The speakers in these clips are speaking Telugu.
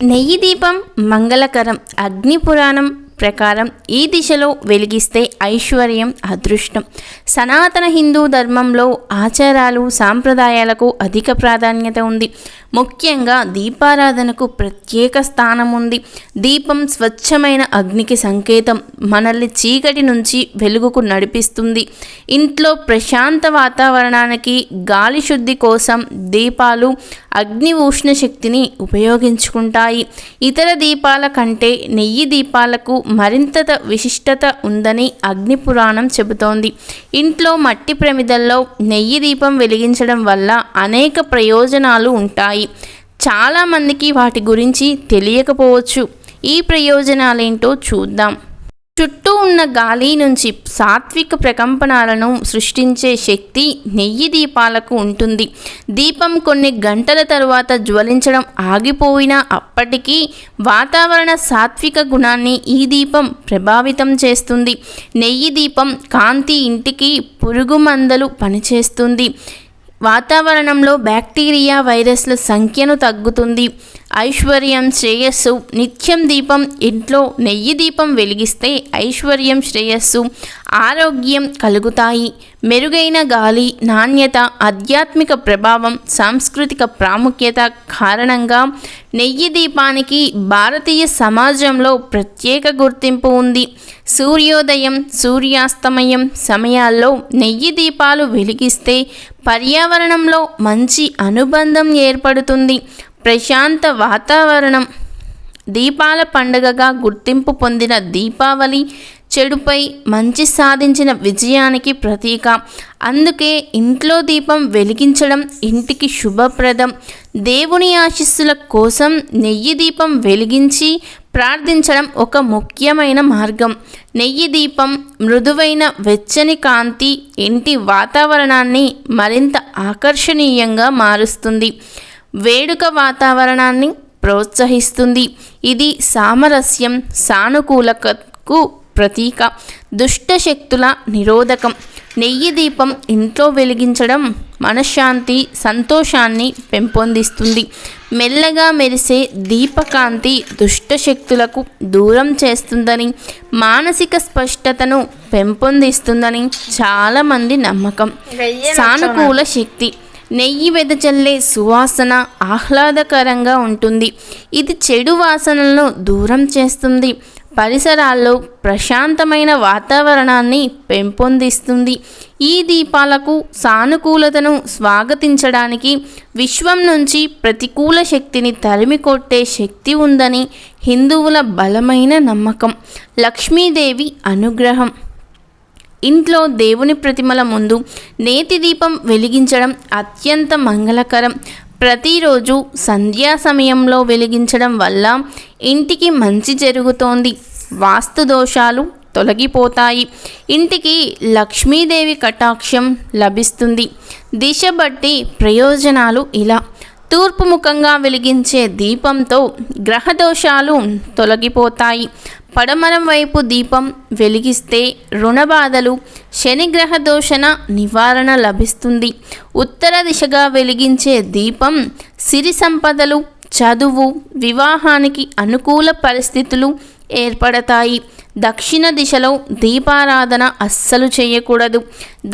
నెయ్యి దీపం మంగళకరం. అగ్ని పురాణం ప్రకారం ఈ దిశలో వెలిగిస్తే ఐశ్వర్యం, అదృష్టం. సనాతన హిందూ ధర్మంలో ఆచారాలు, సాంప్రదాయాలకు అధిక ప్రాధాన్యత ఉంది. ముఖ్యంగా దీపారాధనకు ప్రత్యేక స్థానం ఉంది. దీపం స్వచ్ఛమైన అగ్నికి సంకేతం. మనల్ని చీకటి నుంచి వెలుగుకు నడిపిస్తుంది. ఇంట్లో ప్రశాంత వాతావరణానికి, గాలి శుద్ధి కోసం దీపాలు అగ్ని ఉష్ణ శక్తిని ఉపయోగించుకుంటాయి. ఇతర దీపాల కంటే నెయ్యి దీపాలకు మరింత విశిష్టత ఉందని అగ్ని పురాణం చెబుతోంది. ఇంట్లో మట్టి ప్రమిదల్లో నెయ్యి దీపం వెలిగించడం వల్ల అనేక ప్రయోజనాలు ఉంటాయి. చాలామందికి వాటి గురించి తెలియకపోవచ్చు. ఈ ప్రయోజనాలేంటో చూద్దాం. చుట్టూ ఉన్న గాలి నుంచి సాత్విక ప్రకంపనాలను సృష్టించే శక్తి నెయ్యి దీపాలకు ఉంటుంది. దీపం కొన్ని గంటల తరువాత జ్వలించడం ఆగిపోయినా అప్పటికీ వాతావరణ సాత్విక గుణాన్ని ఈ దీపం ప్రభావితం చేస్తుంది. నెయ్యి దీపం కాంతి ఇంటికి పురుగుమందలు పనిచేస్తుంది. వాతావరణంలో బ్యాక్టీరియా, వైరస్ల సంఖ్యను తగ్గుతుంది. ఐశ్వర్యం, శ్రేయస్సు. నిత్యం దీపం ఇంట్లో నెయ్యి దీపం వెలిగిస్తే ఐశ్వర్యం, శ్రేయస్సు, ఆరోగ్యం కలుగుతాయి. మెరుగైన గాలి, నాణ్యత, ఆధ్యాత్మిక ప్రభావం, సాంస్కృతిక ప్రాముఖ్యత కారణంగా నెయ్యి దీపానికి భారతీయ సమాజంలో ప్రత్యేక గుర్తింపు ఉంది. సూర్యోదయం, సూర్యాస్తమయం సమయాల్లో నెయ్యి దీపాలు వెలిగిస్తే పర్యావరణంలో మంచి అనుబంధం ఏర్పడుతుంది. ప్రశాంత వాతావరణం. దీపాల పండుగగా గుర్తింపు పొందిన దీపావళి చెడుపై మంచి సాధించిన విజయానికి ప్రతీక. అందుకే ఇంట్లో దీపం వెలిగించడం ఇంటికి శుభప్రదం. దేవుని ఆశీస్సుల కోసం నెయ్యి దీపం వెలిగించి ప్రార్థించడం ఒక ముఖ్యమైన మార్గం. నెయ్యి దీపం మృదువైన వెచ్చని కాంతి ఇంటి వాతావరణాన్ని మరింత ఆకర్షణీయంగా మారుస్తుంది. వేడుక వాతావరణాన్ని ప్రోత్సహిస్తుంది. ఇది సామరస్యం, సానుకూలతకు ప్రతీక. దుష్ట శక్తుల నిరోధకం. నెయ్యి దీపం ఇంట్లో వెలిగించడం మనశ్శాంతి, సంతోషాన్ని పెంపొందిస్తుంది. మెల్లగా మెరిసే దీపకాంతి దుష్ట శక్తులకు దూరం చేస్తుందని, మానసిక స్పష్టతను పెంపొందిస్తుందని చాలామంది నమ్మకం. సానుకూల శక్తి. నెయ్యి వెదజల్లే సువాసన ఆహ్లాదకరంగా ఉంటుంది. ఇది చెడు వాసనలను దూరం చేస్తుంది. పరిసరాల్లో ప్రశాంతమైన వాతావరణాన్ని పెంపొందిస్తుంది. ఈ దీపాలకు సానుకూలతను స్వాగతించడానికి, విశ్వం నుంచి ప్రతికూల శక్తిని తరిమికొట్టే శక్తి ఉందని హిందువుల బలమైన నమ్మకం. లక్ష్మీదేవి అనుగ్రహం. ఇంట్లో దేవుని ప్రతిమల ముందు నేతి దీపం వెలిగించడం అత్యంత మంగళకరం. ప్రతిరోజు సంధ్యా సమయంలో వెలిగించడం వల్ల ఇంటికి మంచి జరుగుతోంది. వాస్తు దోషాలు తొలగిపోతాయి. ఇంటికి లక్ష్మీదేవి కటాక్షం లభిస్తుంది. దిశ బట్టి ప్రయోజనాలు ఇలా. తూర్పు ముఖంగా వెలిగించే దీపంతో గ్రహదోషాలు తొలగిపోతాయి. పడమరం వైపు దీపం వెలిగిస్తే రుణబాధలు, శనిగ్రహ దోషణ నివారణ లభిస్తుంది. ఉత్తర దిశగా వెలిగించే దీపం సిరి సంపదలు, చదువు, వివాహానికి అనుకూల పరిస్థితులు ఏర్పడతాయి. దక్షిణ దిశలో దీపారాధన అస్సలు చేయకూడదు.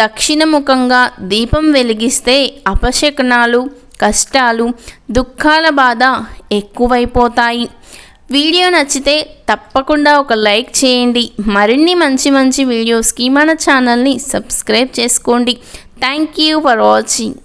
దక్షిణముఖంగా దీపం వెలిగిస్తే అపశకునాలు, కష్టాలు, దుఃఖాల బాధ ఎక్కువైపోతాయి. వీడియో నచ్చితే తప్పకుండా ఒక లైక్ చేయండి. మరిన్ని మంచి వీడియోస్కి మన ఛానల్ని సబ్స్క్రైబ్ చేసుకోండి. Thank you for watching.